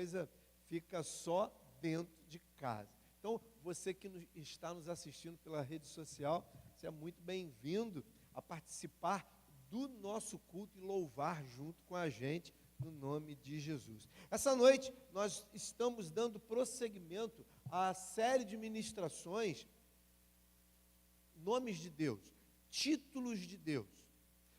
coisa fica só dentro de casa. Então, você que está nos assistindo pela rede social, você é muito bem-vindo a participar do nosso culto e louvar junto com a gente, no nome de Jesus. Essa noite, nós estamos dando prosseguimento à série de ministrações, Nomes de Deus, Títulos de Deus.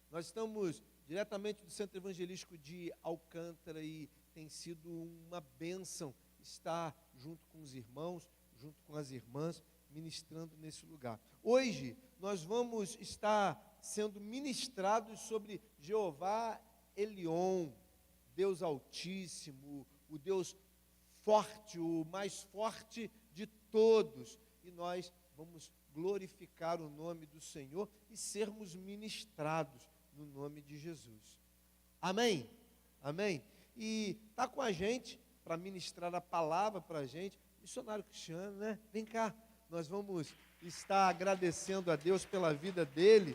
Nós estamos diretamente do Centro Evangelístico de Alcântara e tem sido uma bênção estar junto com os irmãos, junto com as irmãs, ministrando nesse lugar. Hoje, nós vamos estar sendo ministrados sobre Jeová Elion, Deus Altíssimo, o Deus forte, o mais forte de todos. E nós vamos glorificar o nome do Senhor e sermos ministrados no nome de Jesus. Amém? Amém? E está com a gente para ministrar a palavra para a gente, missionário Cristiano, né? Vem cá, nós vamos estar agradecendo a Deus pela vida dele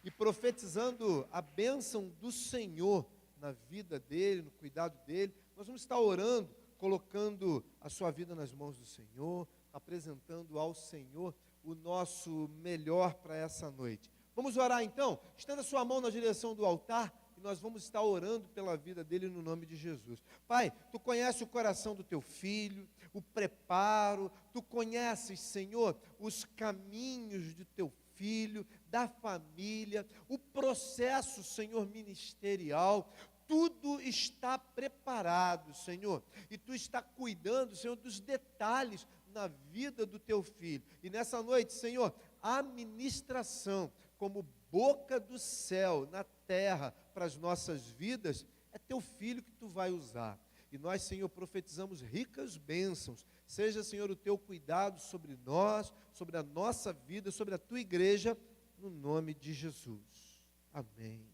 e profetizando a bênção do Senhor na vida dele, no cuidado dele. Nós vamos estar orando, colocando a sua vida nas mãos do Senhor, apresentando ao Senhor o nosso melhor para essa noite. Vamos orar então? Estenda sua mão na direção do altar e nós vamos estar orando pela vida dele no nome de Jesus. Pai, tu conheces o coração do teu filho, o preparo, tu conheces, Senhor, os caminhos do teu filho, da família, o processo, Senhor, ministerial. Tudo está preparado, Senhor, e tu está cuidando, Senhor, dos detalhes na vida do teu filho. E nessa noite, Senhor, a ministração como boca do céu na terra para as nossas vidas, é teu filho que tu vai usar. E nós, Senhor, profetizamos ricas bênçãos. Seja, Senhor, o teu cuidado sobre nós, sobre a nossa vida, sobre a tua igreja, no nome de Jesus. Amém.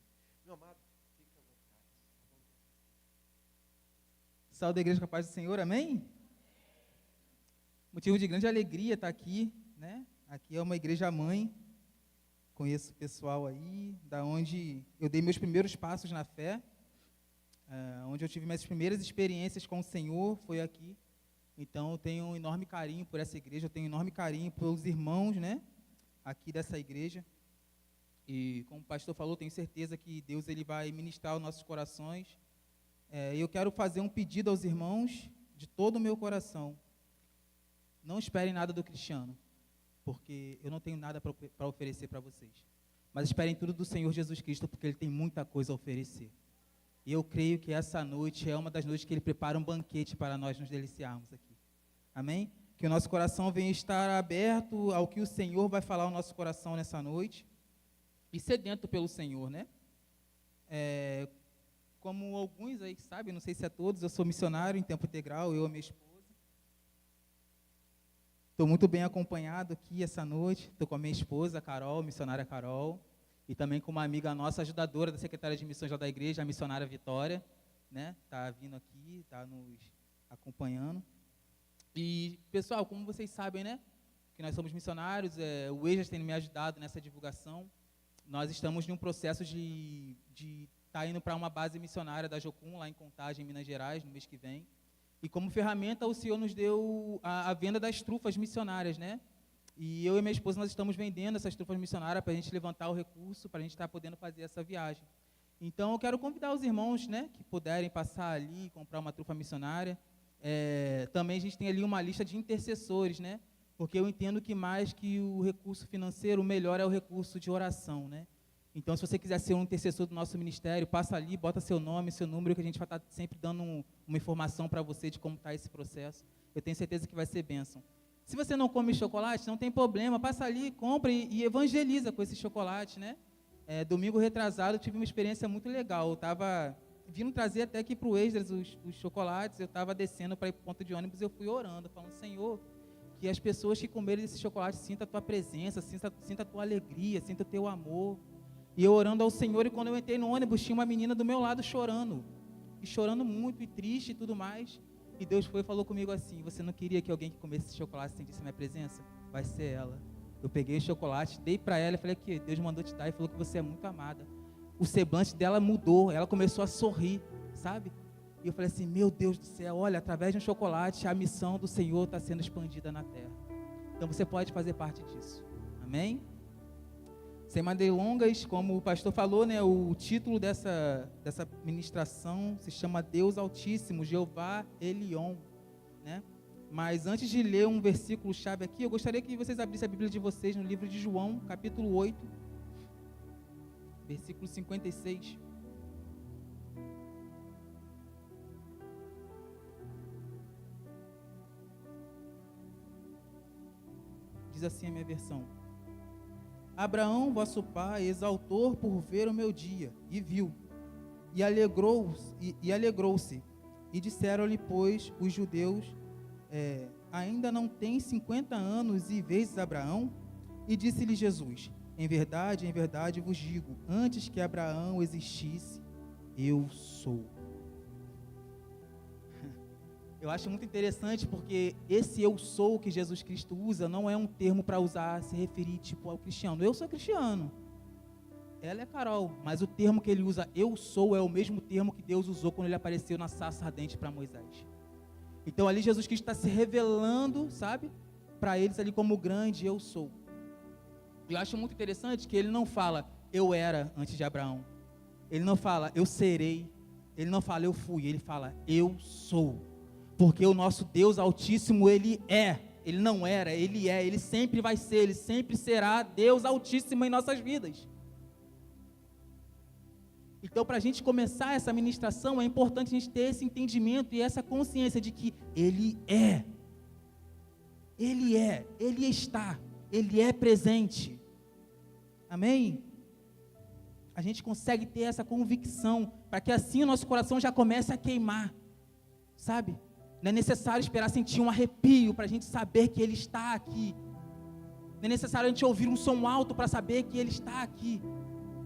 Meu amado, fica à vontade. Saúde da igreja com a paz do Senhor, amém? Motivo de grande alegria estar aqui, né? Aqui é uma igreja mãe, conheço o pessoal aí, da onde eu dei meus primeiros passos na fé, onde eu tive minhas primeiras experiências com o Senhor, foi aqui. Então eu tenho um enorme carinho por essa igreja, eu tenho um enorme carinho pelos irmãos, né? Aqui dessa igreja. E como o pastor falou, tenho certeza que Deus ele vai ministrar os nossos corações. Eu quero fazer um pedido aos irmãos de todo o meu coração. Não esperem nada do Cristiano, porque eu não tenho nada para oferecer para vocês. Mas esperem tudo do Senhor Jesus Cristo, porque Ele tem muita coisa a oferecer. E eu creio que essa noite é uma das noites que Ele prepara um banquete para nós nos deliciarmos aqui. Amém? Que o nosso coração venha estar aberto ao que o Senhor vai falar ao nosso coração nessa noite. E sedento pelo Senhor, né? Como alguns aí sabem, não sei se é todos, eu sou missionário em tempo integral, eu e minha esposa. Estou muito bem acompanhado aqui essa noite, estou com a minha esposa, Carol, missionária Carol, e também com uma amiga nossa, ajudadora da secretária de missões lá da igreja, a missionária Vitória, né? Está vindo aqui, está nos acompanhando. E, pessoal, como vocês sabem, né? Que nós somos missionários, o EJAS tem me ajudado nessa divulgação. Nós estamos em um processo de estar indo para uma base missionária da Jocum, lá em Contagem, em Minas Gerais, no mês que vem. E como ferramenta, o Senhor nos deu a venda das trufas missionárias, né? E eu e minha esposa, nós estamos vendendo essas trufas missionárias para a gente levantar o recurso, para a gente estar podendo fazer essa viagem. Então, eu quero convidar os irmãos, né, que puderem passar ali e comprar uma trufa missionária. Também a gente tem ali uma lista de intercessores, né? Porque eu entendo que mais que o recurso financeiro, o melhor é o recurso de oração, né? Então, se você quiser ser um intercessor do nosso ministério, passa ali, bota seu nome, seu número, que a gente vai estar sempre dando uma informação para você de como está esse processo. Eu tenho certeza que vai ser bênção. Se você não come chocolate, não tem problema, passa ali, compra e evangeliza com esse chocolate, né? Domingo retrasado, eu tive uma experiência muito legal. Eu estava vindo trazer até aqui para o Extras os chocolates, eu estava descendo para ir para o ponto de ônibus, eu fui orando, falando, Senhor, que as pessoas que comerem esse chocolate sintam a tua presença, sinta a tua alegria, sinta o teu amor. E eu orando ao Senhor, e quando eu entrei no ônibus, tinha uma menina do meu lado chorando. E chorando muito, e triste e tudo mais. E Deus foi e falou comigo assim, você não queria que alguém que comesse esse chocolate sentisse minha presença? Vai ser ela. Eu peguei o chocolate, dei para ela e falei que Deus mandou te dar e falou que você é muito amada. O semblante dela mudou, ela começou a sorrir, sabe? E eu falei assim, meu Deus do céu, olha, através de um chocolate, a missão do Senhor está sendo expandida na terra. Então você pode fazer parte disso. Amém? Sem mais delongas, como o pastor falou, né, o título dessa ministração se chama Deus Altíssimo, Jeová Elion, né? Mas antes de ler um versículo chave aqui, eu gostaria que vocês abrissem a Bíblia de vocês no livro de João, capítulo 8, versículo 56. Diz assim a minha versão: Abraão, vosso pai, exaltou por ver o meu dia, e viu, e alegrou-se, e disseram-lhe, pois, os judeus, ainda não tem 50 anos e vês Abraão? E disse-lhe Jesus, em verdade vos digo, antes que Abraão existisse, eu sou. Eu acho muito interessante porque esse eu sou que Jesus Cristo usa não é um termo para usar, se referir tipo ao cristiano. Eu sou cristiano, ela é Carol, mas o termo que ele usa, eu sou, é o mesmo termo que Deus usou quando ele apareceu na sarça ardente para Moisés. Então ali Jesus Cristo está se revelando, sabe, para eles ali como o grande eu sou. Eu acho muito interessante que ele não fala eu era antes de Abraão, ele não fala eu serei, ele não fala eu fui, ele fala eu sou. Porque o nosso Deus Altíssimo, Ele é, Ele não era, Ele é, Ele sempre vai ser, Ele sempre será Deus Altíssimo em nossas vidas. Então, para a gente começar essa ministração, é importante a gente ter esse entendimento e essa consciência de que Ele é, Ele está, Ele é presente. Amém? A gente consegue ter essa convicção, para que assim o nosso coração já comece a queimar, sabe? Não é necessário esperar sentir um arrepio para a gente saber que Ele está aqui. Não é necessário a gente ouvir um som alto para saber que Ele está aqui.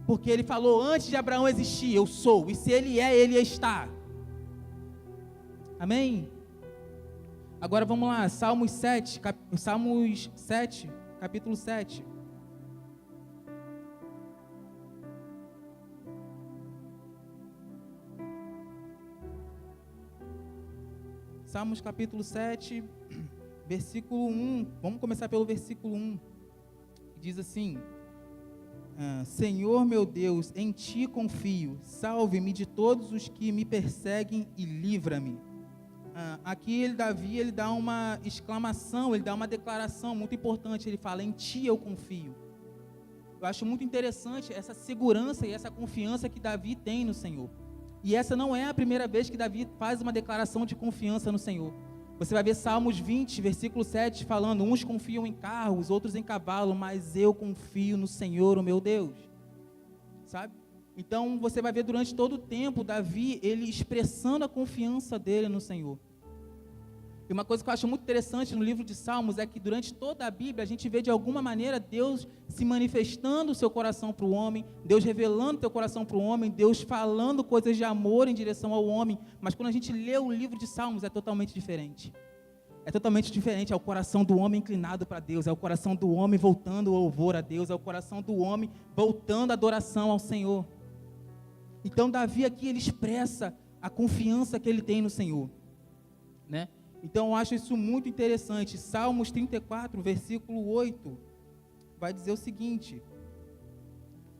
Porque Ele falou, antes de Abraão existir, eu sou. E se Ele é, Ele está. Amém? Agora vamos lá, Salmos 7, capítulo 7. Salmos capítulo 7, versículo 1, vamos começar pelo versículo 1, diz assim, Senhor meu Deus, em Ti confio, salve-me de todos os que me perseguem e livra-me. Aqui Davi, ele dá uma exclamação, ele dá uma declaração muito importante, ele fala, em Ti eu confio. Eu acho muito interessante essa segurança e essa confiança que Davi tem no Senhor. E essa não é a primeira vez que Davi faz uma declaração de confiança no Senhor. Você vai ver Salmos 20, versículo 7, falando, uns confiam em carros, outros em cavalo, mas eu confio no Senhor, o meu Deus. Sabe? Então, você vai ver durante todo o tempo, Davi, ele expressando a confiança dele no Senhor. E uma coisa que eu acho muito interessante no livro de Salmos é que durante toda a Bíblia a gente vê de alguma maneira Deus se manifestando o seu coração para o homem, Deus revelando o teu coração para o homem, Deus falando coisas de amor em direção ao homem, mas quando a gente lê o livro de Salmos é totalmente diferente. É totalmente diferente, é o coração do homem inclinado para Deus, é o coração do homem voltando o louvor a Deus, é o coração do homem voltando a adoração ao Senhor. Então Davi aqui ele expressa a confiança que ele tem no Senhor, né? Então eu acho isso muito interessante. Salmos 34, versículo 8, vai dizer o seguinte,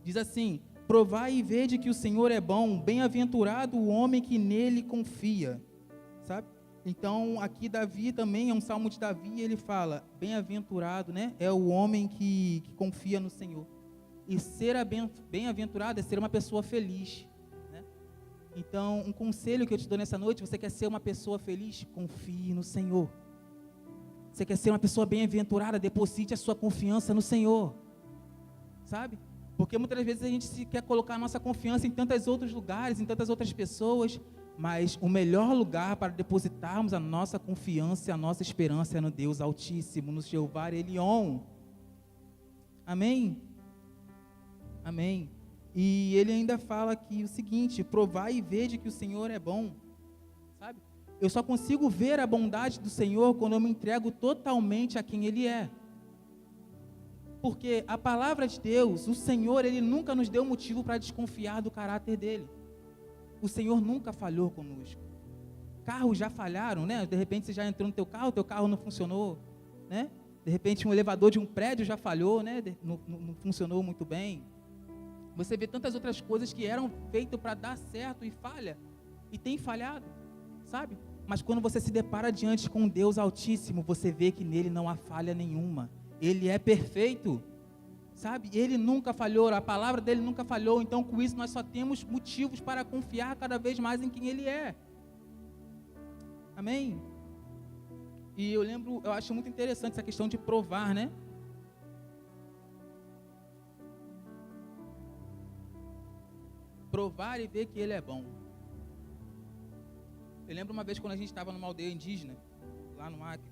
diz assim, provai e vede que o Senhor é bom, bem-aventurado o homem que nele confia, sabe? Então aqui Davi também, é um salmo de Davi, ele fala, bem-aventurado, né? É o homem que confia no Senhor. E ser bem-aventurado é ser uma pessoa feliz. Então, um conselho que eu te dou nessa noite, você quer ser uma pessoa feliz? Confie no Senhor. Você quer ser uma pessoa bem-aventurada? Deposite a sua confiança no Senhor. Sabe? Porque muitas vezes a gente quer colocar a nossa confiança em tantos outros lugares, em tantas outras pessoas, mas o melhor lugar para depositarmos a nossa confiança e a nossa esperança é no Deus Altíssimo, no Jeová Elion. Amém? Amém. E ele ainda fala aqui o seguinte, provai e vede que o Senhor é bom, sabe? Eu só consigo ver a bondade do Senhor quando eu me entrego totalmente a quem Ele é. Porque a palavra de Deus, o Senhor, Ele nunca nos deu motivo para desconfiar do caráter dEle. O Senhor nunca falhou conosco. carros já falharam, né? De repente você já entrou no teu carro não funcionou, né? De repente um elevador de um prédio já falhou, né? Não funcionou muito bem. Você vê tantas outras coisas que eram feitas para dar certo e falha, e tem falhado, sabe? Mas quando você se depara diante com Deus Altíssimo, você vê que nele não há falha nenhuma. Ele é perfeito, sabe? Ele nunca falhou, a palavra dele nunca falhou. Então, com isso, nós só temos motivos para confiar cada vez mais em quem ele é. Amém? E eu acho muito interessante essa questão de provar, né? Provar e ver que ele é bom. Eu lembro uma vez quando a gente estava numa aldeia indígena, lá no Acre.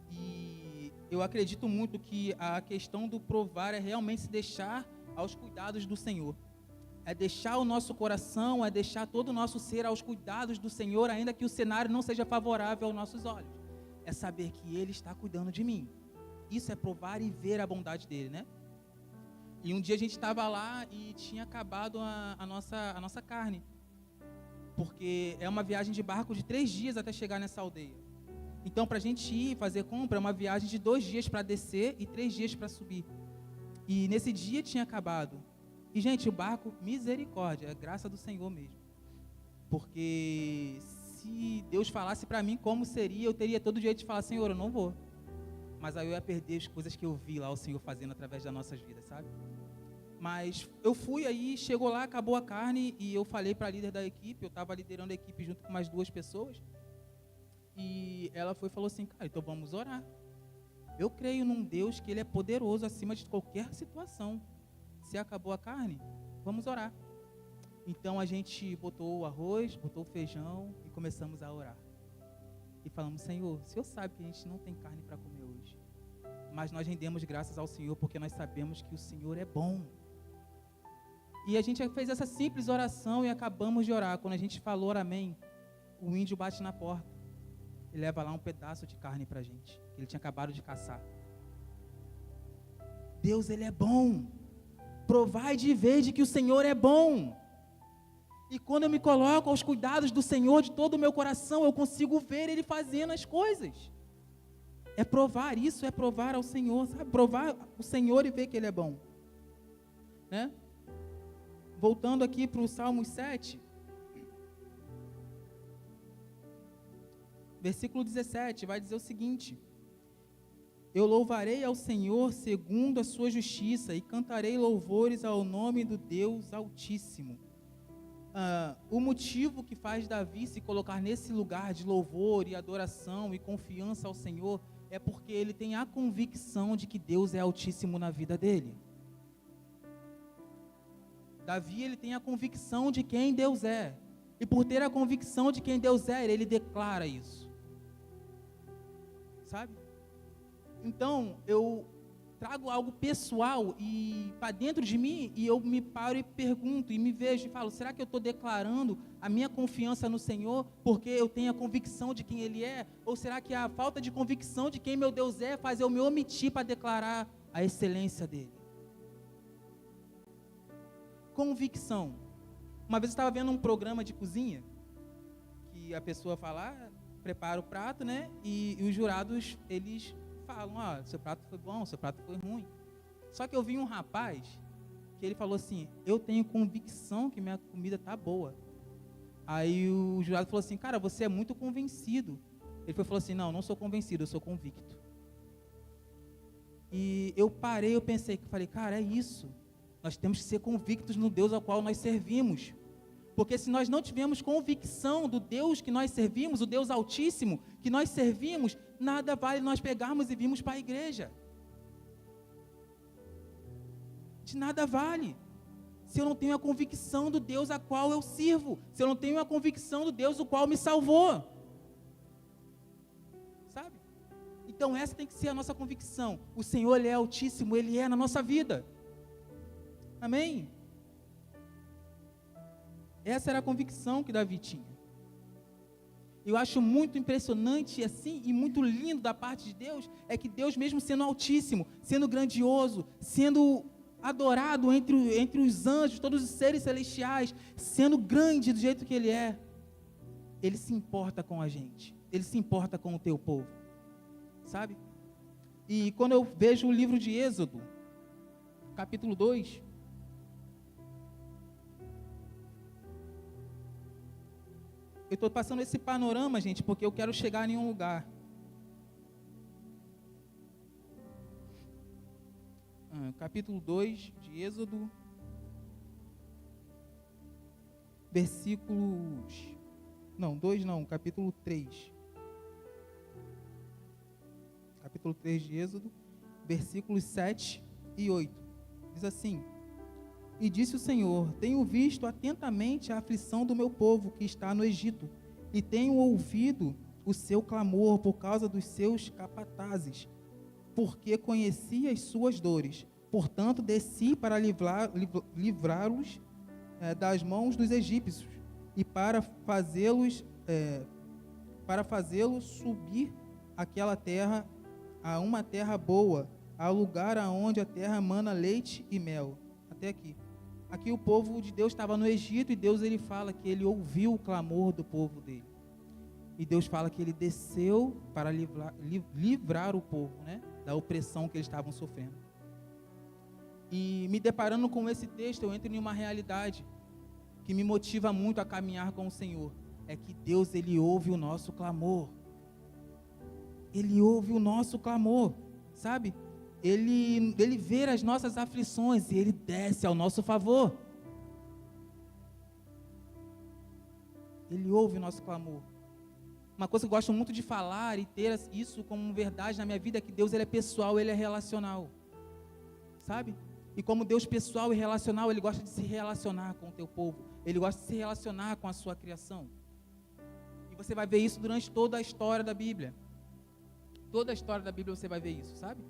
E eu acredito muito que a questão do provar é realmente se deixar aos cuidados do Senhor. É deixar o nosso coração, é deixar todo o nosso ser aos cuidados do Senhor, ainda que o cenário não seja favorável aos nossos olhos. É saber que Ele está cuidando de mim. Isso é provar e ver a bondade dEle, né? E um dia a gente estava lá e tinha acabado a nossa carne. Porque é uma viagem de barco de 3 dias até chegar nessa aldeia. Então, para a gente ir fazer compra, é uma viagem de 2 dias para descer e 3 dias para subir. E nesse dia tinha acabado. E, gente, o barco, misericórdia, é graça do Senhor mesmo. Porque se Deus falasse para mim como seria, eu teria todo o direito de falar, Senhor, eu não vou. Mas aí eu ia perder as coisas que eu vi lá o Senhor fazendo através das nossas vidas, sabe? Mas eu fui aí, chegou lá, acabou a carne, e eu falei para a líder da equipe, eu estava liderando a equipe junto com mais 2 pessoas, e ela falou assim, cara, então vamos orar. Eu creio num Deus que Ele é poderoso acima de qualquer situação. Se acabou a carne, vamos orar. Então a gente botou o arroz, botou o feijão e começamos a orar. E falamos, Senhor, o Senhor sabe que a gente não tem carne para comer hoje, mas nós rendemos graças ao Senhor porque nós sabemos que o Senhor é bom. E a gente fez essa simples oração e acabamos de orar. Quando a gente falou amém, o índio bate na porta e leva lá um pedaço de carne para a gente, que ele tinha acabado de caçar. Deus, Ele é bom. Provai de ver de que o Senhor é bom. E quando eu me coloco aos cuidados do Senhor de todo o meu coração, eu consigo ver Ele fazendo as coisas. É provar isso, é provar ao Senhor, sabe? Provar o Senhor e ver que Ele é bom, né? Voltando aqui para o Salmo 7, versículo 17, vai dizer o seguinte: eu louvarei ao Senhor segundo a sua justiça e cantarei louvores ao nome do Deus Altíssimo. O motivo que faz Davi se colocar nesse lugar de louvor e adoração e confiança ao Senhor é porque ele tem a convicção de que Deus é Altíssimo na vida dele. Davi, ele tem a convicção de quem Deus é. E por ter a convicção de quem Deus é, ele declara isso. Sabe? Então, eu trago algo pessoal e para dentro de mim, e eu me paro e pergunto, e me vejo e falo, será que eu estou declarando a minha confiança no Senhor porque eu tenho a convicção de quem Ele é? Ou será que a falta de convicção de quem meu Deus é faz eu me omitir para declarar a excelência dEle? Convicção. Uma vez eu estava vendo um programa de cozinha, que a pessoa fala, prepara o prato, né? E os jurados, eles falam, seu prato foi bom, seu prato foi ruim. Só que eu vi um rapaz, que ele falou assim, eu tenho convicção que minha comida tá boa. Aí o jurado falou assim, cara, você é muito convencido. Ele falou assim, não sou convencido, eu sou convicto. E eu parei, eu pensei, falei, cara, é isso. Nós temos que ser convictos no Deus ao qual nós servimos. Porque se nós não tivermos convicção do Deus que nós servimos, o Deus Altíssimo que nós servimos, nada vale nós pegarmos e virmos para a igreja. De nada vale. Se eu não tenho a convicção do Deus a qual eu sirvo. Se eu não tenho a convicção do Deus o qual me salvou. Sabe? Então essa tem que ser a nossa convicção. O Senhor, Ele é Altíssimo, Ele é na nossa vida. Amém? Essa era a convicção que Davi tinha. Eu acho muito impressionante assim e muito lindo da parte de Deus, é que Deus mesmo sendo altíssimo, sendo grandioso, sendo adorado entre os anjos, todos os seres celestiais, sendo grande do jeito que Ele é, Ele se importa com a gente. Ele se importa com o teu povo. Sabe? E quando eu vejo o livro de Êxodo, capítulo 2, eu estou passando esse panorama, gente, porque eu quero chegar em um lugar. Capítulo 2 de Êxodo, versículos... Não, 2 não, capítulo 3. Capítulo 3 de Êxodo, versículos 7 e 8. Diz assim: E disse o Senhor: Tenho visto atentamente a aflição do meu povo que está no Egito, e tenho ouvido o seu clamor por causa dos seus capatazes, porque conheci as suas dores. Portanto, desci para livrá-los das mãos dos egípcios, e para fazê-los subir aquela terra a uma terra boa, a lugar aonde a terra mana leite e mel. Até aqui. Aqui o povo de Deus estava no Egito, e Deus ele fala que ele ouviu o clamor do povo dele. E Deus fala que ele desceu para livrar o povo, né, da opressão que eles estavam sofrendo. E me deparando com esse texto, eu entro em uma realidade que me motiva muito a caminhar com o Senhor. É que Deus, ele ouve o nosso clamor. Ele ouve o nosso clamor, sabe? Ele vê as nossas aflições e ele desce ao nosso favor. Ele ouve o nosso clamor. Uma coisa que eu gosto muito de falar e ter isso como verdade na minha vida é que Deus, ele é pessoal, ele é relacional. Sabe? E como Deus pessoal e relacional, ele gosta de se relacionar com o teu povo. Ele gosta de se relacionar com a sua criação. E você vai ver isso durante toda a história da Bíblia. Toda a história da Bíblia você vai ver isso, sabe?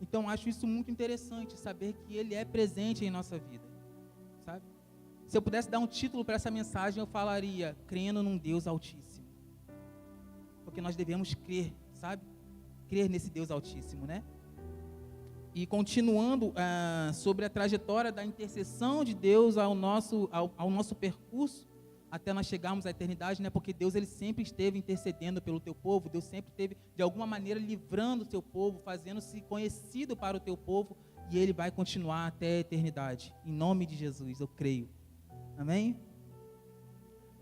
Então, acho isso muito interessante, saber que ele é presente em nossa vida, sabe? Se eu pudesse dar um título para essa mensagem, eu falaria: crendo num Deus Altíssimo. Porque nós devemos crer, sabe? Crer nesse Deus Altíssimo, né? E continuando sobre a trajetória da intercessão de Deus ao nosso percurso, até nós chegarmos à eternidade, né? Porque Deus, ele sempre esteve intercedendo pelo teu povo. Deus sempre esteve, de alguma maneira, livrando o teu povo, fazendo-se conhecido para o teu povo, e ele vai continuar até a eternidade. Em nome de Jesus, eu creio. Amém?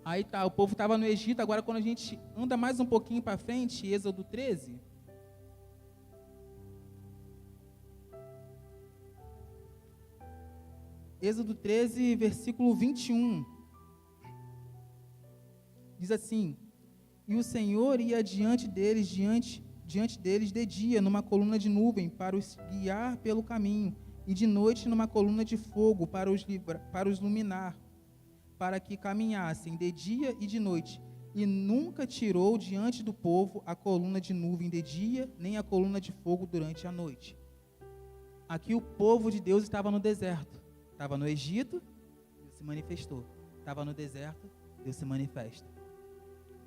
Aí tá, o povo estava no Egito. Agora, quando a gente anda mais um pouquinho para frente, Êxodo 13... Êxodo 13, versículo 21, diz assim: E o Senhor ia diante deles de dia, numa coluna de nuvem, para os guiar pelo caminho, e de noite numa coluna de fogo, para os iluminar, para que caminhassem de dia e de noite. E nunca tirou diante do povo a coluna de nuvem de dia, nem a coluna de fogo durante a noite. Aqui o povo de Deus estava no deserto. Estava no Egito, Deus se manifestou. Estava no deserto, Deus se manifesta.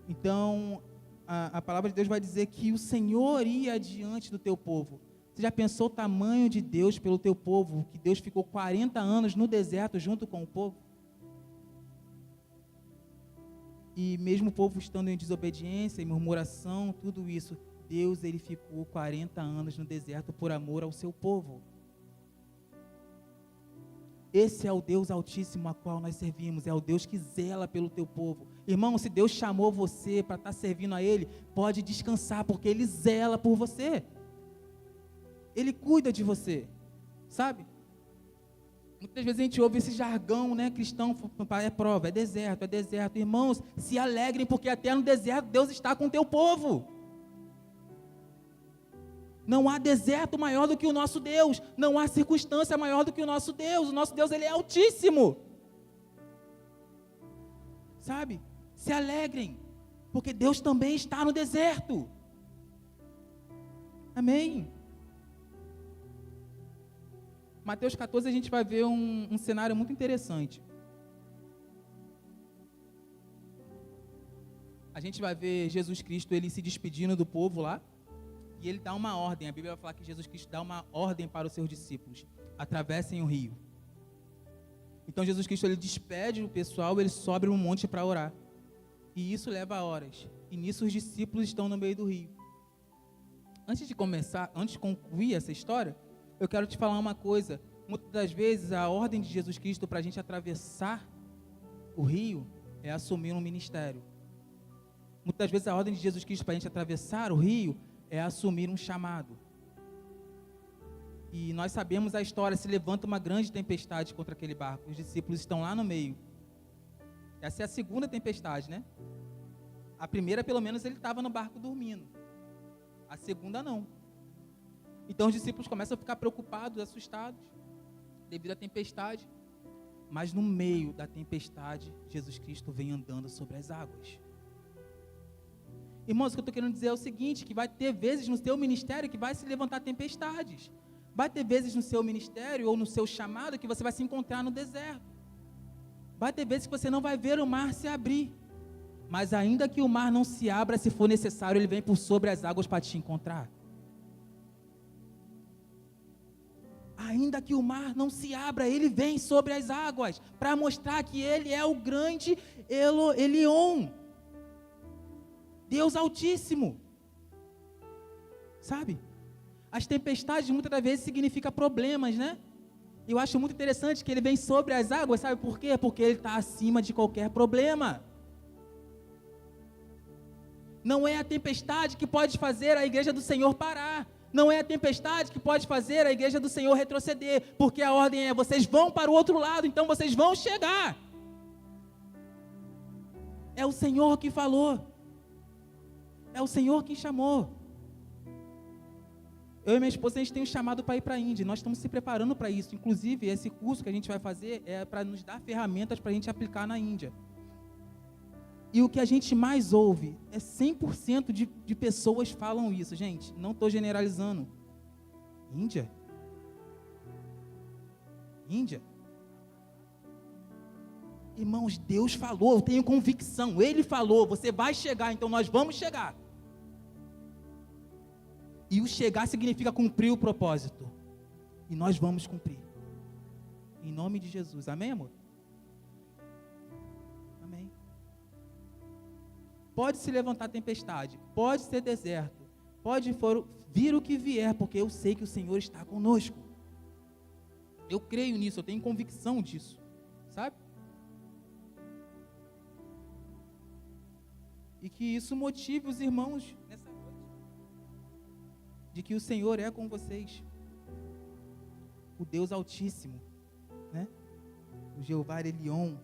Então, a palavra de Deus vai dizer que o Senhor ia adiante do teu povo. Você já pensou o tamanho de Deus pelo teu povo? Que Deus ficou 40 anos no deserto junto com o povo? E mesmo o povo estando em desobediência, em murmuração, tudo isso, Deus, ele ficou 40 anos no deserto por amor ao seu povo. Esse é o Deus Altíssimo a qual nós servimos, é o Deus que zela pelo teu povo. Irmão, se Deus chamou você para estar servindo a Ele, pode descansar, porque Ele zela por você. Ele cuida de você, sabe? Muitas vezes a gente ouve esse jargão, né, cristão, é prova, é deserto, é deserto. Irmãos, se alegrem, porque até no deserto Deus está com o teu povo. Não há deserto maior do que o nosso Deus. Não há circunstância maior do que o nosso Deus. O nosso Deus, ele é altíssimo. Sabe? Se alegrem, porque Deus também está no deserto. Amém? Mateus 14, a gente vai ver um cenário muito interessante. A gente vai ver Jesus Cristo, ele se despedindo do povo lá. E ele dá uma ordem, a Bíblia vai falar que Jesus Cristo dá uma ordem para os seus discípulos: atravessem o rio. Então Jesus Cristo, ele despede o pessoal, ele sobe um monte para orar. E isso leva horas. E nisso os discípulos estão no meio do rio. Antes de concluir essa história, eu quero te falar uma coisa. Muitas das vezes a ordem de Jesus Cristo para a gente atravessar o rio é assumir um ministério. Muitas das vezes a ordem de Jesus Cristo para a gente atravessar o rio é assumir um chamado. E nós sabemos a história, se levanta uma grande tempestade contra aquele barco. Os discípulos estão lá no meio. Essa é a segunda tempestade, né? A primeira, pelo menos, ele estava no barco dormindo. A segunda, não. Então os discípulos começam a ficar preocupados, assustados, devido à tempestade. Mas no meio da tempestade, Jesus Cristo vem andando sobre as águas. Irmãos, o que eu estou querendo dizer é o seguinte, que vai ter vezes no seu ministério que vai se levantar tempestades. Vai ter vezes no seu ministério ou no seu chamado que você vai se encontrar no deserto. Vai ter vezes que você não vai ver o mar se abrir. Mas ainda que o mar não se abra, se for necessário, ele vem por sobre as águas para te encontrar. Ainda que o mar não se abra, ele vem sobre as águas para mostrar que ele é o grande Elion, Deus Altíssimo. Sabe? As tempestades muitas das vezes significam problemas, né? Eu acho muito interessante que ele vem sobre as águas, sabe por quê? Porque ele está acima de qualquer problema. Não é a tempestade que pode fazer a igreja do Senhor parar. Não é a tempestade que pode fazer a igreja do Senhor retroceder. Porque a ordem é, vocês vão para o outro lado, então vocês vão chegar. É o Senhor que falou. É o Senhor que chamou. Eu e minha esposa, a gente tem um chamado para ir para a Índia. Nós estamos se preparando para isso. Inclusive, esse curso que a gente vai fazer é para nos dar ferramentas para a gente aplicar na Índia. E o que a gente mais ouve é 100% de pessoas falam isso, gente. Não estou generalizando. Índia? Índia? Irmãos, Deus falou, eu tenho convicção. Ele falou, você vai chegar, então nós vamos chegar. E o chegar significa cumprir o propósito. E nós vamos cumprir. Em nome de Jesus. Amém, amor? Amém. Pode se levantar tempestade, pode ser deserto, pode vir o que vier, porque eu sei que o Senhor está conosco. Eu creio nisso, eu tenho convicção disso, sabe? E que isso motive os irmãos nessa noite, de que o Senhor é com vocês, o Deus Altíssimo, né? O Jeová Elion.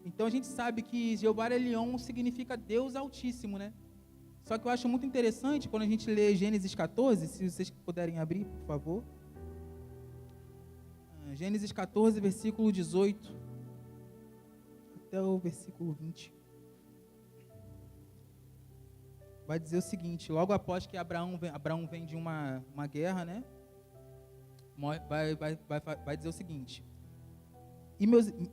Então a gente sabe que Jeová Elion significa Deus Altíssimo, né? Só que eu acho muito interessante quando a gente lê Gênesis 14, se vocês puderem abrir, por favor. Gênesis 14, versículo 18 até o versículo 20. Vai dizer o seguinte, logo após que Abraão vem de uma guerra, né? Vai dizer o seguinte: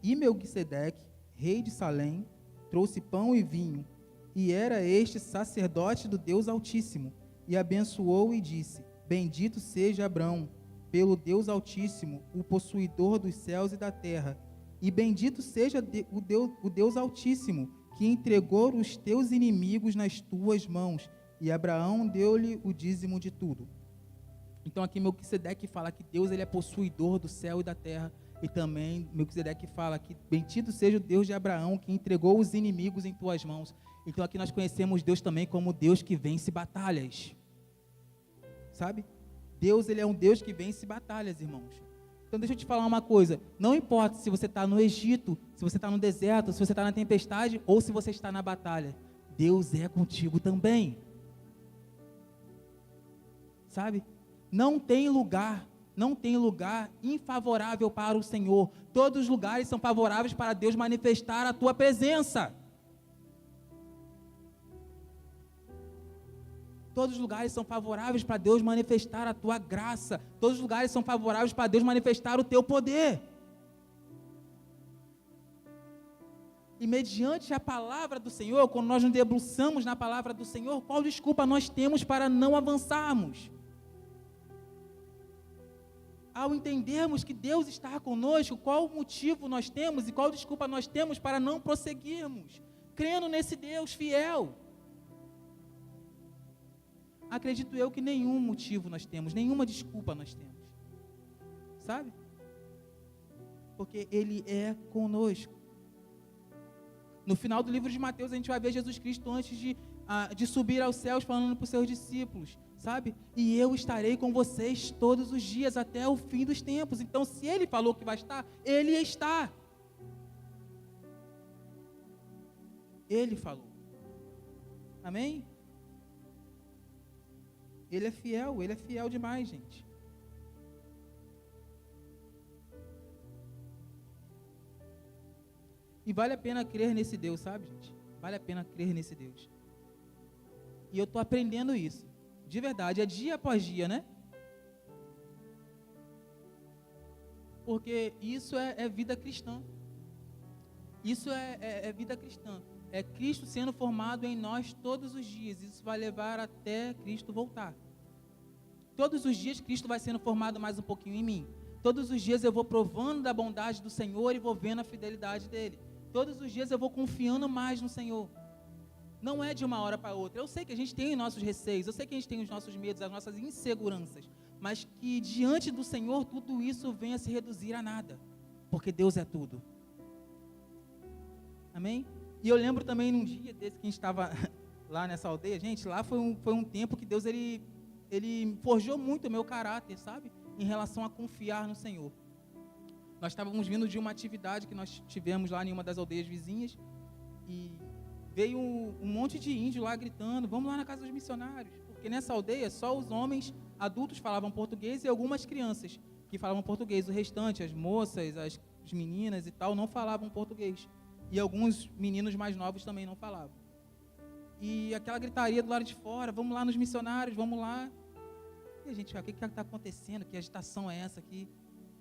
E Melquisedeque, rei de Salém, trouxe pão e vinho, e era este sacerdote do Deus Altíssimo, e abençoou e disse: Bendito seja Abrão, pelo Deus Altíssimo, o possuidor dos céus e da terra, e bendito seja o Deus Altíssimo, que entregou os teus inimigos nas tuas mãos. E Abraão deu-lhe o dízimo de tudo. Então aqui Melquisedeque fala que Deus ele é possuidor do céu e da terra. E também Melquisedeque fala que bendito seja o Deus de Abraão, que entregou os inimigos em tuas mãos. Então aqui nós conhecemos Deus também como Deus que vence batalhas. Sabe? Deus ele é um Deus que vence batalhas, irmãos. Então deixa eu te falar uma coisa, não importa se você está no Egito, se você está no deserto, se você está na tempestade ou se você está na batalha, Deus é contigo também. Sabe? Não tem lugar infavorável para o Senhor. Todos os lugares são favoráveis para Deus manifestar a tua presença. Todos os lugares são favoráveis para Deus manifestar a tua graça. Todos os lugares são favoráveis para Deus manifestar o teu poder. E mediante a palavra do Senhor, quando nós nos debruçamos na palavra do Senhor, qual desculpa nós temos para não avançarmos? Ao entendermos que Deus está conosco, qual motivo nós temos e qual desculpa nós temos para não prosseguirmos? crendo nesse Deus fiel. Acredito eu que nenhum motivo nós temos, nenhuma desculpa nós temos. Sabe? Porque Ele é conosco. No final do livro de Mateus, a gente vai ver Jesus Cristo antes de subir aos céus, falando para os seus discípulos, sabe? E eu estarei com vocês todos os dias, até o fim dos tempos. Então, se Ele falou que vai estar, Ele está. Ele falou. Amém? Ele é fiel demais, gente. E vale a pena crer nesse Deus, sabe, gente? Vale a pena crer nesse Deus. E eu estou aprendendo isso. De verdade, é dia após dia, né? Porque isso é vida cristã. Isso é vida cristã. É Cristo sendo formado em nós todos os dias. Isso vai levar até Cristo voltar. Todos os dias Cristo vai sendo formado mais um pouquinho em mim. Todos os dias eu vou provando da bondade do Senhor e vou vendo a fidelidade dEle. Todos os dias eu vou confiando mais no Senhor. Não é de uma hora para outra. Eu sei que a gente tem os nossos receios, eu sei que a gente tem os nossos medos, as nossas inseguranças. Mas que diante do Senhor tudo isso venha se reduzir a nada. Porque Deus é tudo. Amém? E eu lembro também num dia desse que a gente estava lá nessa aldeia, gente, lá foi um tempo que Deus, ele forjou muito o meu caráter, sabe? Em relação a confiar no Senhor. Nós estávamos vindo de uma atividade que nós tivemos lá em uma das aldeias vizinhas, e veio um monte de índio lá gritando, vamos lá na casa dos missionários, porque nessa aldeia só os homens adultos falavam português e algumas crianças que falavam português, o restante, as moças, as meninas e tal, não falavam português. E alguns meninos mais novos também não falavam. E aquela gritaria do lado de fora, vamos lá nos missionários, vamos lá. E a gente, o que está acontecendo? Que agitação é essa aqui?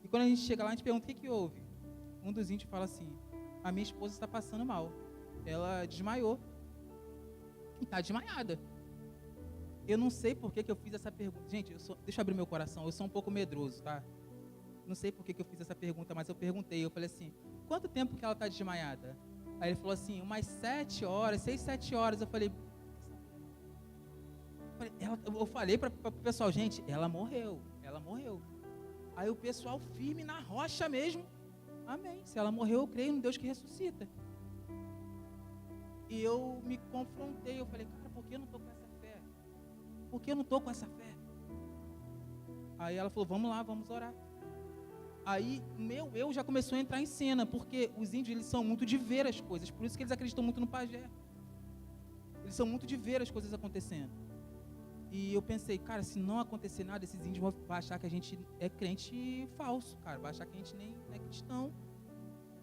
E quando a gente chega lá, a gente pergunta, o que houve? Um dos índios fala assim, a minha esposa está passando mal. Ela desmaiou. E está desmaiada. Eu não sei por que eu fiz essa pergunta. Gente, deixa eu abrir meu coração, eu sou um pouco medroso, tá? Não sei por que eu fiz essa pergunta, mas eu perguntei, eu falei assim, quanto tempo que ela está desmaiada? Aí ele falou assim, umas 7 horas, 6, 7 horas. Eu falei para o pessoal, gente, ela morreu. Aí o pessoal firme na rocha mesmo, amém. Se ela morreu, eu creio no Deus que ressuscita. E eu me confrontei, eu falei, cara, por que eu não estou com essa fé? Por que eu não estou com essa fé? Aí ela falou, vamos lá, vamos orar. Aí meu eu já começou a entrar em cena, porque os índios, eles são muito de ver as coisas, por isso que eles acreditam muito no pajé. Eles são muito de ver as coisas acontecendo. E eu pensei, cara, se não acontecer nada, esses índios vão achar que a gente é crente falso, cara, vai achar que a gente nem é cristão,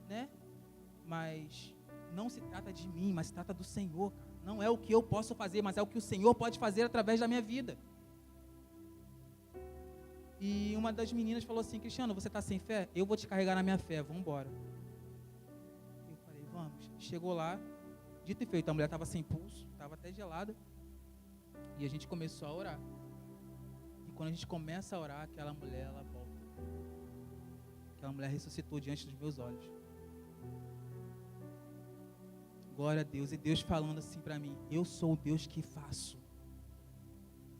né? Mas não se trata de mim, mas se trata do Senhor, cara. Não é o que eu posso fazer, mas é o que o Senhor pode fazer através da minha vida. E uma das meninas falou assim, Cristiano, você está sem fé? Eu vou te carregar na minha fé, vamos embora. Eu falei, vamos. Chegou lá, dito e feito, a mulher estava sem pulso, estava até gelada. E a gente começou a orar. E quando a gente começa a orar, aquela mulher, ela volta. Aquela mulher ressuscitou diante dos meus olhos. Glória a Deus. E Deus falando assim para mim, eu sou o Deus que faço.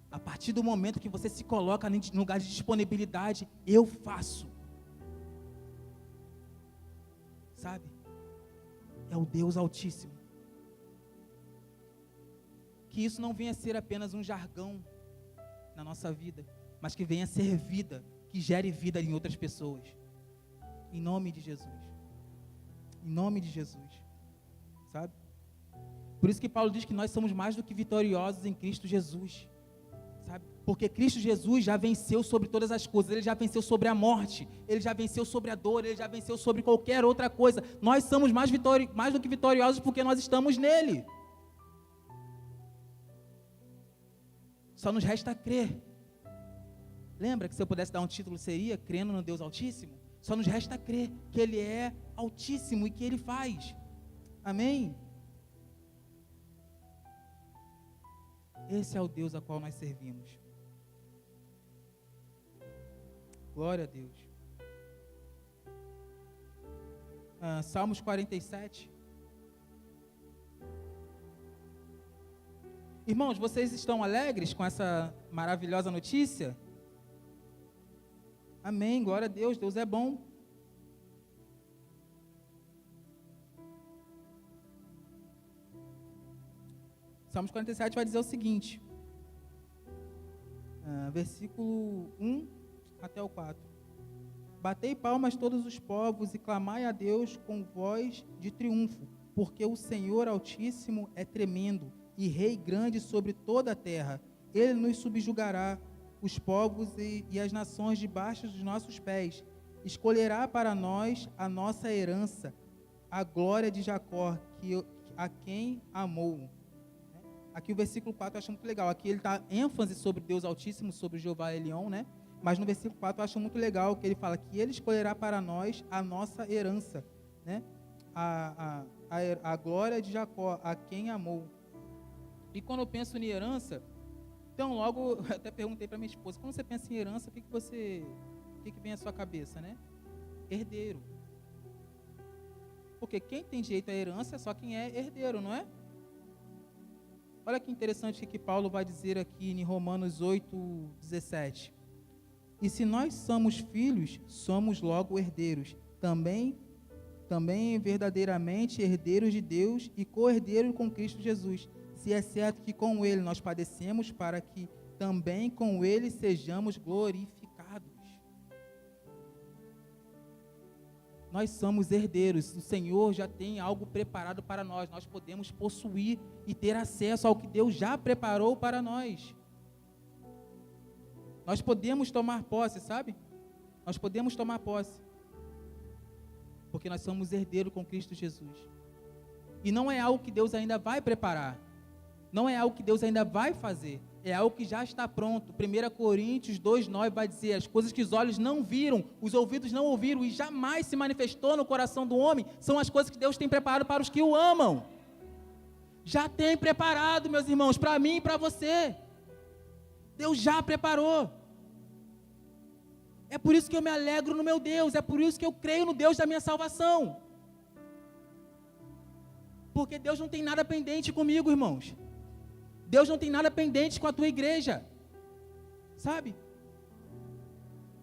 A partir do momento que você se coloca no lugar de disponibilidade, eu faço. Sabe? É o Deus Altíssimo. Que isso não venha a ser apenas um jargão na nossa vida, mas que venha a ser vida, que gere vida em outras pessoas. Em nome de Jesus. Em nome de Jesus. Sabe? Por isso que Paulo diz que nós somos mais do que vitoriosos em Cristo Jesus. Sabe? Porque Cristo Jesus já venceu sobre todas as coisas, Ele já venceu sobre a morte, Ele já venceu sobre a dor, Ele já venceu sobre qualquer outra coisa. Nós somos mais do que vitoriosos porque nós estamos nele. Só nos resta crer. Lembra que se eu pudesse dar um título seria crendo no Deus Altíssimo? Só nos resta crer que Ele é Altíssimo e que Ele faz. Amém? Esse é o Deus a qual nós servimos. Glória a Deus. Salmos 47. Irmãos, vocês estão alegres com essa maravilhosa notícia? Amém, glória a Deus, Deus é bom. Salmos 47 vai dizer o seguinte, versículo 1 até o 4. Batei palmas todos os povos e clamai a Deus com voz de triunfo, porque o Senhor Altíssimo é tremendo e Rei grande sobre toda a terra. Ele nos subjugará os povos e as nações debaixo dos nossos pés. Escolherá para nós a nossa herança, a glória de Jacó, a quem amou. Aqui o versículo 4 eu acho muito legal. Aqui ele está ênfase sobre Deus Altíssimo, sobre Jeová Elion, né? Mas no versículo 4 eu acho muito legal que ele fala que ele escolherá para nós a nossa herança, né? A glória de Jacó, a quem amou. E quando eu penso em herança, então logo, eu até perguntei para minha esposa, quando você pensa em herança, o que vem à sua cabeça, né? Herdeiro. Porque quem tem direito à herança é só quem é herdeiro, não é? Olha que interessante o que Paulo vai dizer aqui em Romanos 8:17. E se nós somos filhos, somos logo herdeiros, também verdadeiramente herdeiros de Deus e co-herdeiros com Cristo Jesus, se é certo que com Ele nós padecemos, para que também com Ele sejamos glorificados. Nós somos herdeiros, o Senhor já tem algo preparado para nós, nós podemos possuir e ter acesso ao que Deus já preparou para nós. Nós podemos tomar posse, sabe? Nós podemos tomar posse, porque nós somos herdeiros com Cristo Jesus. E não é algo que Deus ainda vai preparar, não é algo que Deus ainda vai fazer, é algo que já está pronto. 1 Coríntios 2:9 vai dizer, as coisas que os olhos não viram, os ouvidos não ouviram e jamais se manifestou no coração do homem, são as coisas que Deus tem preparado para os que o amam. Já tem preparado, meus irmãos, para mim e para você. Deus já preparou. É por isso que eu me alegro no meu Deus, é por isso que eu creio no Deus da minha salvação. Porque Deus não tem nada pendente comigo, irmãos. Deus não tem nada pendente com a tua igreja, sabe?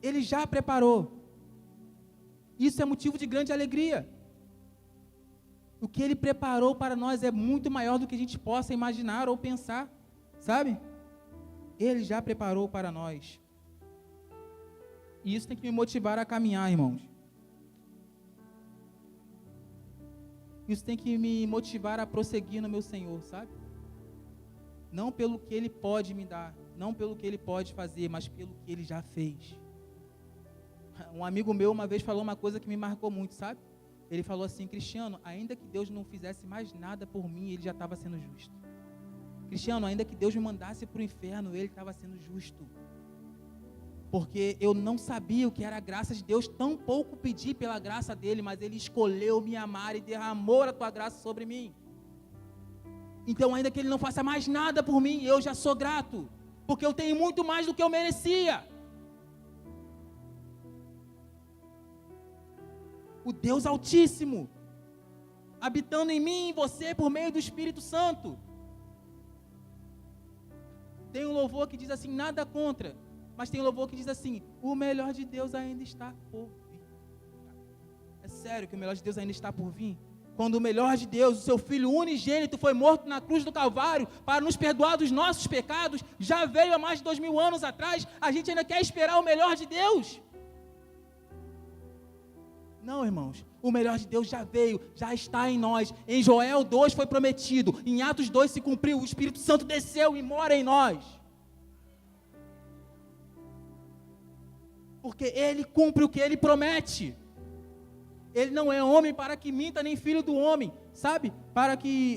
Ele já preparou. Isso é motivo de grande alegria. O que Ele preparou para nós é muito maior do que a gente possa imaginar ou pensar, sabe? Ele já preparou para nós. E isso tem que me motivar a caminhar, irmãos. Isso tem que me motivar a prosseguir no meu Senhor, sabe? Não pelo que Ele pode me dar, não pelo que Ele pode fazer, mas pelo que Ele já fez. Um amigo meu uma vez falou uma coisa que me marcou muito, sabe? Ele falou assim, Cristiano, ainda que Deus não fizesse mais nada por mim, Ele já estava sendo justo. Cristiano, ainda que Deus me mandasse para o inferno, Ele estava sendo justo. Porque eu não sabia o que era a graça de Deus, tão pouco pedi pela graça dEle, mas Ele escolheu me amar e derramou a tua graça sobre mim. Então, ainda que Ele não faça mais nada por mim, eu já sou grato, porque eu tenho muito mais do que eu merecia. O Deus Altíssimo, habitando em mim e em você por meio do Espírito Santo. Tem um louvor que diz assim, nada contra, mas tem um louvor que diz assim, o melhor de Deus ainda está por vir. É sério que o melhor de Deus ainda está por vir? Quando o melhor de Deus, o seu Filho unigênito, foi morto na cruz do Calvário para nos perdoar dos nossos pecados, já veio há mais de 2000 anos atrás, a gente ainda quer esperar o melhor de Deus? Não, irmãos, o melhor de Deus já veio, já está em nós. Em Joel 2 foi prometido, em Atos 2 se cumpriu, o Espírito Santo desceu e mora em nós. Porque Ele cumpre o que Ele promete. Ele não é homem para que minta, nem filho do homem, sabe?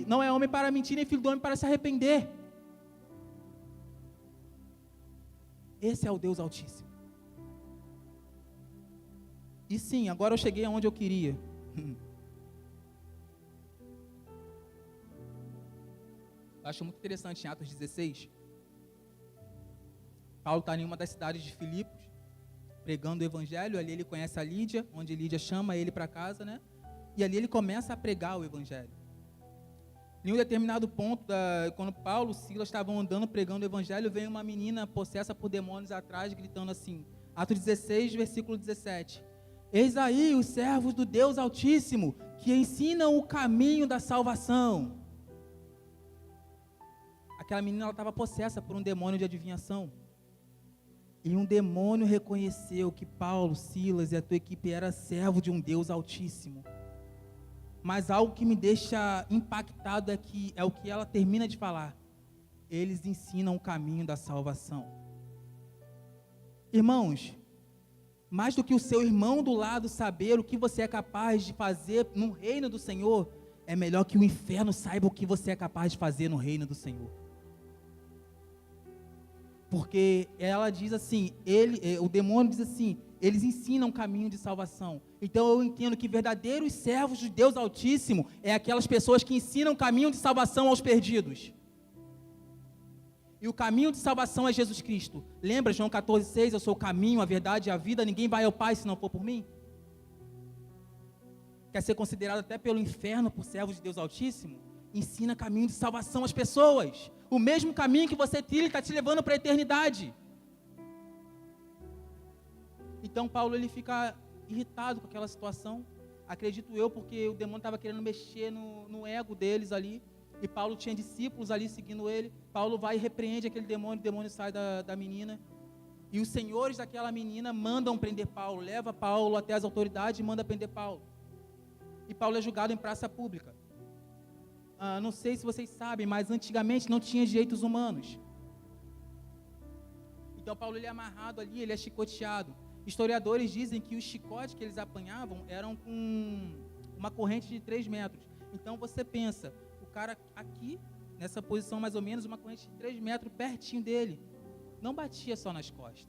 Não é homem para mentir, nem filho do homem para se arrepender. Esse é o Deus Altíssimo. E sim, agora eu cheguei aonde eu queria. Eu acho muito interessante em Atos 16. Paulo está em uma das cidades de Filipos, pregando o evangelho. Ali ele conhece a Lídia, onde Lídia chama ele para casa, né? E ali ele começa a pregar o evangelho. Em um determinado ponto, quando Paulo e Silas estavam andando, pregando o evangelho, veio uma menina possessa por demônios atrás, gritando assim, Atos 16, versículo 17. Eis aí os servos do Deus Altíssimo, que ensinam o caminho da salvação. Aquela menina estava possessa por um demônio de adivinhação. E um demônio reconheceu que Paulo, Silas e a tua equipe era servo de um Deus Altíssimo. Mas algo que me deixa impactado é o que ela termina de falar. Eles ensinam o caminho da salvação. Irmãos, mais do que o seu irmão do lado saber o que você é capaz de fazer no reino do Senhor, é melhor que o inferno saiba o que você é capaz de fazer no reino do Senhor. Porque ela diz assim, o demônio diz assim, eles ensinam o caminho de salvação. Então eu entendo que verdadeiros servos de Deus Altíssimo é aquelas pessoas que ensinam o caminho de salvação aos perdidos. E o caminho de salvação é Jesus Cristo. Lembra João 14,6, eu sou o caminho, a verdade e a vida, ninguém vai ao Pai se não for por mim? Quer ser considerado até pelo inferno por servos de Deus Altíssimo? Ensina caminho de salvação às pessoas. O mesmo caminho que você trilha está te levando para a eternidade. Então Paulo ele fica irritado com aquela situação. Acredito eu, porque o demônio estava querendo mexer no ego deles ali. E Paulo tinha discípulos ali seguindo ele. Paulo vai e repreende aquele demônio, o demônio sai da menina. E os senhores daquela menina mandam prender Paulo. Leva Paulo até as autoridades e manda prender Paulo. E Paulo é julgado em praça pública. Não sei se vocês sabem, mas antigamente não tinha direitos humanos. Então Paulo ele é amarrado ali, ele é chicoteado. Historiadores dizem que os chicotes que eles apanhavam eram com uma corrente de 3 metros. Então você pensa, o cara aqui, nessa posição mais ou menos, uma corrente de 3 metros pertinho dele. Não batia só nas costas.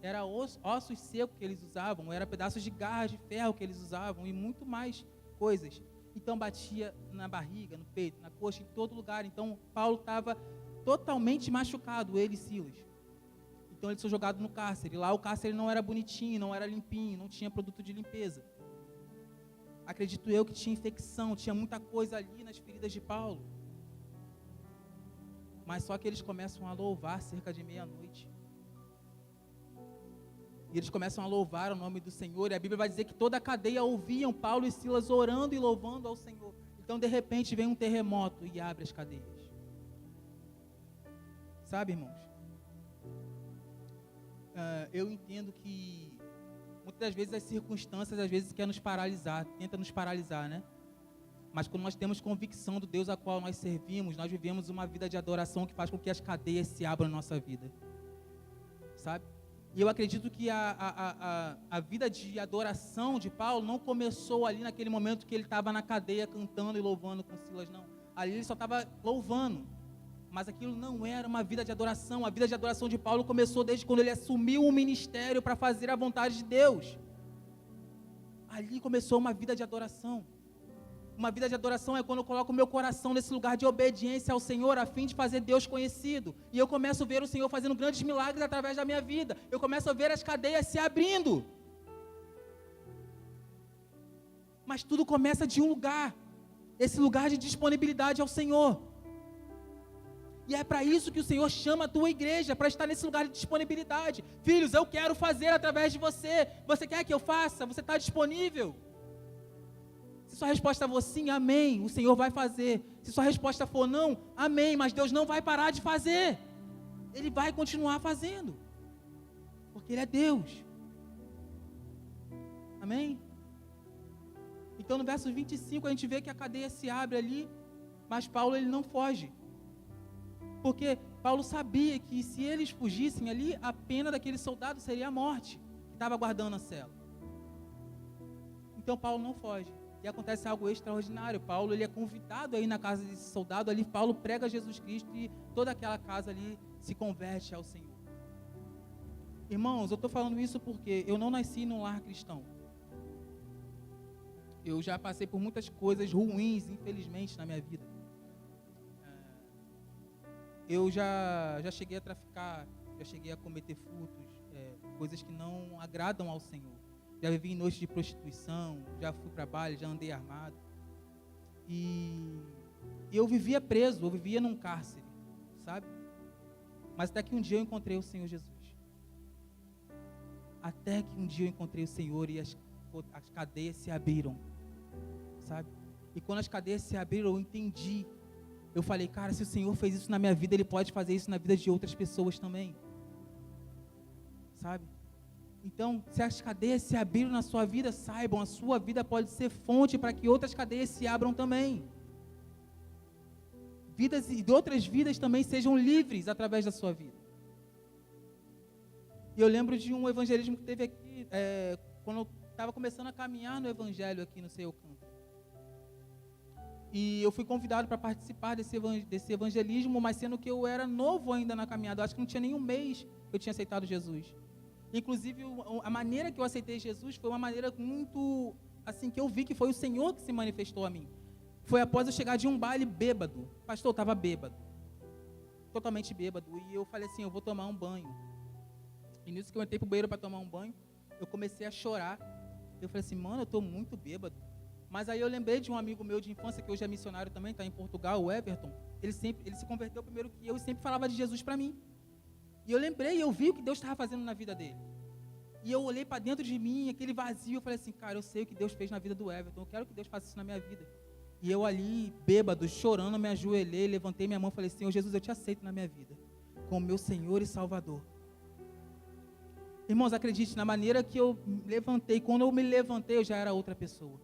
Era ossos secos que eles usavam, era pedaços de garras de ferro que eles usavam e muito mais coisas. Então batia na barriga, no peito, na coxa, em todo lugar. Então Paulo estava totalmente machucado, ele e Silas. Então eles são jogados no cárcere. Lá o cárcere não era bonitinho, não era limpinho, não tinha produto de limpeza. Acredito eu que tinha infecção, tinha muita coisa ali nas feridas de Paulo. Mas só que eles começam a louvar cerca de meia-noite. E eles começam a louvar o nome do Senhor. E a Bíblia vai dizer que toda a cadeia ouviam Paulo e Silas orando e louvando ao Senhor. Então, de repente, vem um terremoto e abre as cadeias. Sabe, irmãos? Eu entendo que muitas das vezes as circunstâncias, às vezes, querem nos paralisar, tenta nos paralisar, né? Mas quando nós temos convicção do Deus a qual nós servimos, nós vivemos uma vida de adoração que faz com que as cadeias se abram na nossa vida. Sabe? E eu acredito que a vida de adoração de Paulo não começou ali naquele momento que ele estava na cadeia cantando e louvando com Silas, não. Ali ele só estava louvando. Mas aquilo não era uma vida de adoração. A vida de adoração de Paulo começou desde quando ele assumiu o ministério para fazer a vontade de Deus. Ali começou uma vida de adoração. Uma vida de adoração é quando eu coloco o meu coração nesse lugar de obediência ao Senhor, a fim de fazer Deus conhecido. E eu começo a ver o Senhor fazendo grandes milagres através da minha vida. Eu começo a ver as cadeias se abrindo. Mas tudo começa de um lugar. Esse lugar de disponibilidade ao Senhor. E é para isso que o Senhor chama a tua igreja, para estar nesse lugar de disponibilidade. Filhos, eu quero fazer através de você. Você quer que eu faça? Você está disponível? Se sua resposta for sim, amém, o Senhor vai fazer. Se sua resposta for não, amém, mas Deus não vai parar de fazer. Ele vai continuar fazendo. Porque Ele é Deus. Amém? Então no verso 25 a gente vê que a cadeia se abre ali, mas Paulo ele não foge. Porque Paulo sabia que se eles fugissem ali, a pena daquele soldado seria a morte, que estava aguardando a cela. Então Paulo não foge. E acontece algo extraordinário. Paulo ele é convidado aí na casa desse soldado, ali Paulo prega Jesus Cristo e toda aquela casa ali se converte ao Senhor. Irmãos, eu estou falando isso porque eu não nasci num lar cristão. Eu já passei por muitas coisas ruins, infelizmente, na minha vida. Eu já cheguei a traficar, já cheguei a cometer furtos, coisas que não agradam ao Senhor. Já vivi em noites de prostituição, já fui para baile, já andei armado. E E eu vivia preso, eu vivia num cárcere, sabe? Mas até que um dia eu encontrei o Senhor Jesus. Até que um dia eu encontrei o Senhor e as cadeias se abriram, sabe? E quando as cadeias se abriram, eu entendi. Eu falei, cara, se o Senhor fez isso na minha vida, Ele pode fazer isso na vida de outras pessoas também, sabe? Então, se as cadeias se abriram na sua vida, saibam, a sua vida pode ser fonte para que outras cadeias se abram também. Vidas e outras vidas também sejam livres através da sua vida. E eu lembro de um evangelismo que teve aqui, quando eu estava começando a caminhar no evangelho aqui no Sei Alcântara. E eu fui convidado para participar desse evangelismo, mas sendo que eu era novo ainda na caminhada, eu acho que não tinha nem um mês que eu tinha aceitado Jesus. Inclusive, a maneira que eu aceitei Jesus foi uma maneira muito, assim, que eu vi que foi o Senhor que se manifestou a mim. Foi após eu chegar de um baile bêbado. Pastor, eu estava bêbado. Totalmente bêbado. E eu falei assim, eu vou tomar um banho. E nisso que eu entrei pro banheiro para tomar um banho, eu comecei a chorar. Eu falei assim, mano, eu estou muito bêbado. Mas aí eu lembrei de um amigo meu de infância, que hoje é missionário também, está em Portugal, o Everton. Ele se converteu primeiro que eu e sempre falava de Jesus para mim. E eu lembrei, eu vi o que Deus estava fazendo na vida dele. E eu olhei para dentro de mim, aquele vazio, eu falei assim, cara, eu sei o que Deus fez na vida do Everton, eu quero que Deus faça isso na minha vida. E eu ali, bêbado, chorando, me ajoelhei, levantei minha mão e falei, Senhor Jesus, eu te aceito na minha vida, como meu Senhor e Salvador. Irmãos, acredite, na maneira que eu levantei, quando eu me levantei, eu já era outra pessoa.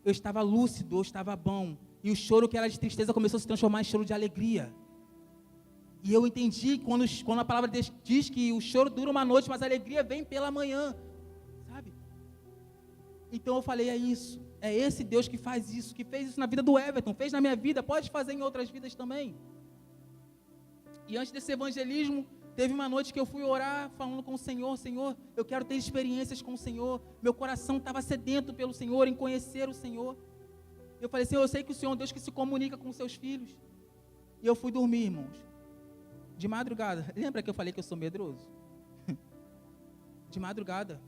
Eu estava lúcido, eu estava bom. E o choro que era de tristeza começou a se transformar em choro de alegria. E eu entendi quando a palavra de Deus diz que o choro dura uma noite, mas a alegria vem pela manhã, sabe? Então eu falei, é isso, é esse Deus que faz isso, que fez isso na vida do Everton, fez na minha vida, pode fazer em outras vidas também. E antes desse evangelismo, teve uma noite que eu fui orar, falando com o Senhor, Senhor, eu quero ter experiências com o Senhor, meu coração estava sedento pelo Senhor, em conhecer o Senhor. Eu falei, Senhor, eu sei que o Senhor é um Deus que se comunica com os seus filhos. E eu fui dormir, irmãos. De madrugada, lembra que eu falei que eu sou medroso? De madrugada,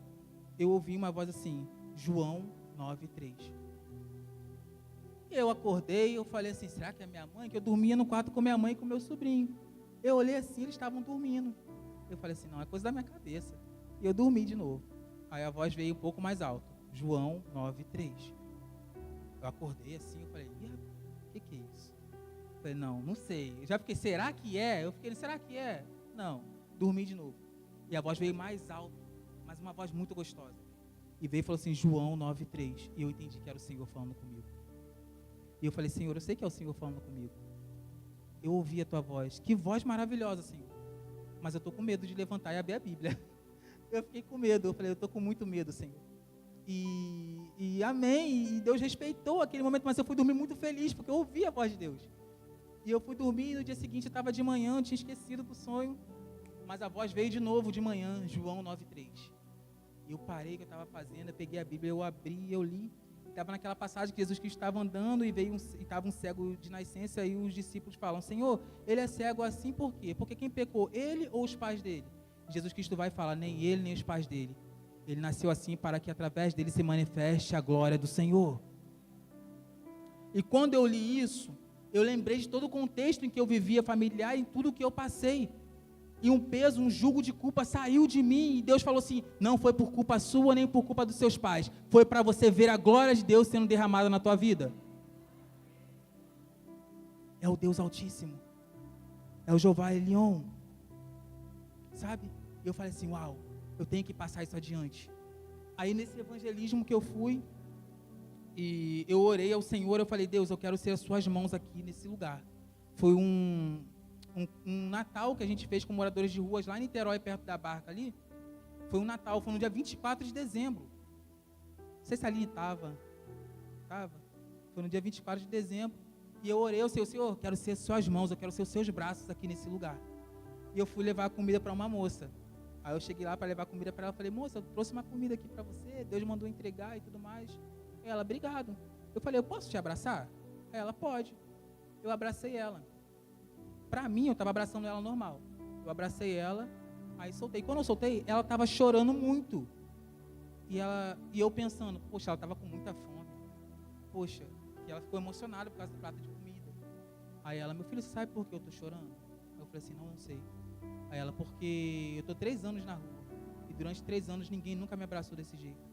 eu ouvi uma voz assim, João 9:3. Eu acordei, eu falei assim, será que é minha mãe? Que eu dormia no quarto com minha mãe e com meu sobrinho. Eu olhei assim, eles estavam dormindo. Eu falei assim, não, é coisa da minha cabeça. E eu dormi de novo. Aí a voz veio um pouco mais alto, João 9:3. Eu acordei assim, eu falei, o que é isso? Eu falei, não sei. Eu já fiquei, será que é? Eu fiquei, será que é? Não, dormi de novo. E a voz veio mais alto, mas uma voz muito gostosa. E veio e falou assim, João 9:3. E eu entendi que era o Senhor falando comigo. E eu falei, Senhor, eu sei que é o Senhor falando comigo. Eu ouvi a tua voz. Que voz maravilhosa, Senhor. Mas eu estou com medo de levantar e abrir a Bíblia. Eu fiquei com medo. Eu falei, eu estou com muito medo, Senhor. E amém. E Deus respeitou aquele momento, mas eu fui dormir muito feliz, porque eu ouvi a voz de Deus. E eu fui dormir e no dia seguinte eu estava de manhã, eu tinha esquecido do sonho. Mas a voz veio de novo de manhã, João 9:3. E eu parei o que eu estava fazendo, eu peguei a Bíblia, eu abri, eu li. Estava naquela passagem que Jesus Cristo estava andando e estava um cego de nascença e os discípulos falam, Senhor, ele é cego assim por quê? Porque quem pecou, ele ou os pais dele? Jesus Cristo vai falar, nem ele nem os pais dele. Ele nasceu assim para que através dele se manifeste a glória do Senhor. E quando eu li isso, eu lembrei de todo o contexto em que eu vivia familiar e em tudo que eu passei. E um peso, um jugo de culpa saiu de mim. E Deus falou assim, não foi por culpa sua nem por culpa dos seus pais. Foi para você ver a glória de Deus sendo derramada na tua vida. É o Deus Altíssimo. É o Jeová Elion. Sabe? E eu falei assim, uau, eu tenho que passar isso adiante. Aí nesse evangelismo que eu fui, e eu orei ao Senhor, eu falei, Deus, eu quero ser as suas mãos aqui nesse lugar. Foi um Natal que a gente fez com moradores de ruas lá em Niterói, perto da Barca ali. Foi um Natal, foi no dia 24 de dezembro. Não sei se ali estava. Foi no dia 24 de dezembro. E eu orei ao Senhor, quero ser as suas mãos, eu quero ser os seus braços aqui nesse lugar. E eu fui levar comida para uma moça. Aí eu cheguei lá para levar comida para ela, falei, moça, eu trouxe uma comida aqui para você, Deus mandou entregar e tudo mais. Ela, obrigado. Eu falei, eu posso te abraçar? Ela, pode. Eu abracei ela. Para mim, eu estava abraçando ela normal. Eu abracei ela, aí soltei. Quando eu soltei, ela estava chorando muito. E eu pensando, poxa, ela estava com muita fome. Poxa, e ela ficou emocionada por causa do prato de comida. Aí ela, meu filho, você sabe por que eu estou chorando? Aí eu falei assim, não sei. Aí ela, porque eu estou 3 anos na rua. E durante 3 anos ninguém nunca me abraçou desse jeito.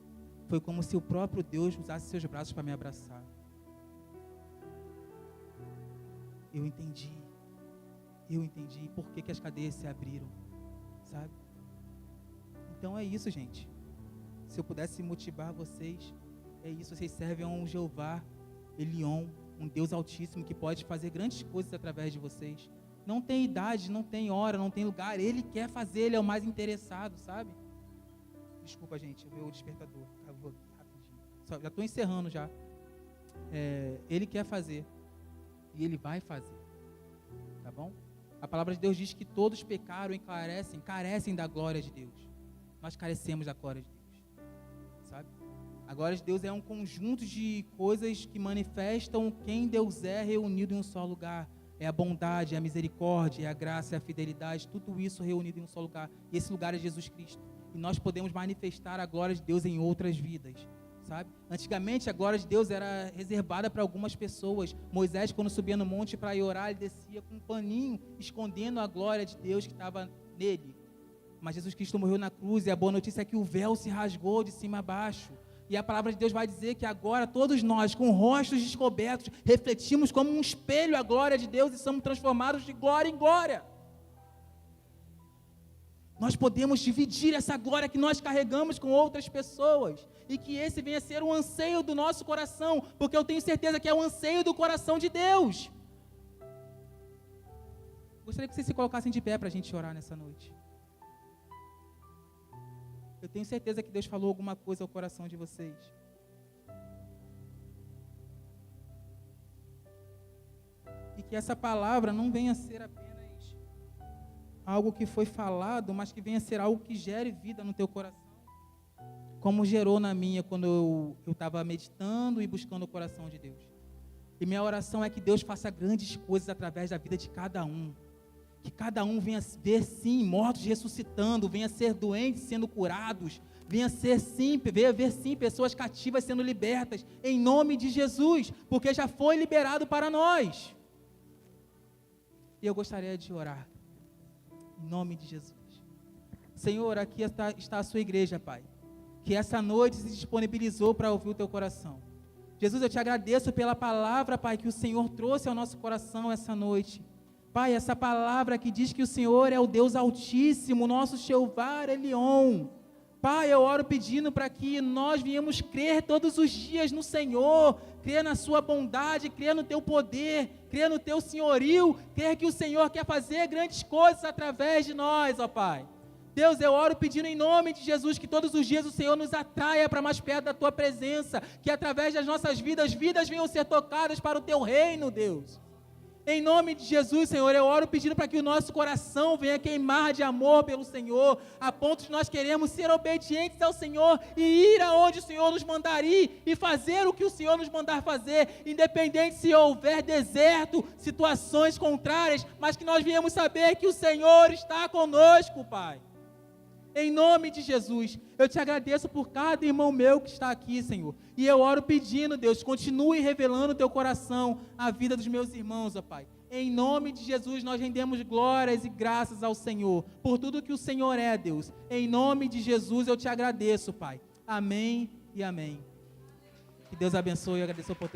Foi como se o próprio Deus usasse seus braços para me abraçar. Eu entendi por que as cadeias se abriram, sabe? Então é isso, gente. Se eu pudesse motivar vocês, é isso. Vocês servem a um Jeová Elion, um Deus altíssimo que pode fazer grandes coisas através de vocês. Não tem idade, não tem hora, não tem lugar. Ele quer fazer, ele é o mais interessado, sabe? Desculpa, gente, o meu despertador. Eu vou rapidinho. Já estou encerrando já. Ele quer fazer. E ele vai fazer. Tá bom? A palavra de Deus diz que todos pecaram e carecem da glória de Deus. Nós carecemos da glória de Deus. Sabe? A glória de Deus é um conjunto de coisas que manifestam quem Deus é reunido em um só lugar. É a bondade, é a misericórdia, é a graça, é a fidelidade, tudo isso reunido em um só lugar. E esse lugar é Jesus Cristo. E nós podemos manifestar a glória de Deus em outras vidas. Sabe? Antigamente a glória de Deus era reservada para algumas pessoas. Moisés, quando subia no monte para ir orar, ele descia com um paninho, escondendo a glória de Deus que estava nele. Mas Jesus Cristo morreu na cruz, e a boa notícia é que o véu se rasgou de cima a baixo. E a palavra de Deus vai dizer que agora todos nós, com rostos descobertos, refletimos como um espelho a glória de Deus e somos transformados de glória em glória. Nós podemos dividir essa glória que nós carregamos com outras pessoas. E que esse venha a ser um anseio do nosso coração, porque eu tenho certeza que é o anseio do coração de Deus. Gostaria que vocês se colocassem de pé para a gente orar nessa noite. Eu tenho certeza que Deus falou alguma coisa ao coração de vocês. E que essa palavra não venha a ser apenas algo que foi falado, mas que venha a ser algo que gere vida no teu coração. Como gerou na minha quando eu estava meditando e buscando o coração de Deus. E minha oração é que Deus faça grandes coisas através da vida de cada um. Que cada um venha ver sim mortos ressuscitando, venha ser doentes sendo curados, venha ver sim pessoas cativas sendo libertas, em nome de Jesus, porque já foi liberado para nós. E eu gostaria de orar, em nome de Jesus. Senhor, aqui está a sua igreja, Pai, que essa noite se disponibilizou para ouvir o teu coração. Jesus, eu te agradeço pela palavra, Pai, que o Senhor trouxe ao nosso coração essa noite. Pai, essa palavra que diz que o Senhor é o Deus Altíssimo, nosso Jeová Elion. Pai, eu oro pedindo para que nós venhamos crer todos os dias no Senhor, crer na sua bondade, crer no teu poder, crer no teu senhorio, crer que o Senhor quer fazer grandes coisas através de nós, ó Pai. Deus, eu oro pedindo em nome de Jesus que todos os dias o Senhor nos atraia para mais perto da tua presença, que através das nossas vidas venham ser tocadas para o teu reino, Deus. Em nome de Jesus, Senhor, eu oro pedindo para que o nosso coração venha queimar de amor pelo Senhor, a ponto de nós queremos ser obedientes ao Senhor e ir aonde o Senhor nos mandar ir e fazer o que o Senhor nos mandar fazer, independente se houver deserto, situações contrárias, mas que nós venhamos saber que o Senhor está conosco, Pai. Em nome de Jesus, eu te agradeço por cada irmão meu que está aqui, Senhor. E eu oro pedindo, Deus, continue revelando o teu coração à vida dos meus irmãos, ó Pai. Em nome de Jesus, nós rendemos glórias e graças ao Senhor, por tudo que o Senhor é, Deus. Em nome de Jesus, eu te agradeço, Pai. Amém e amém. Que Deus abençoe e agradeço a oportunidade.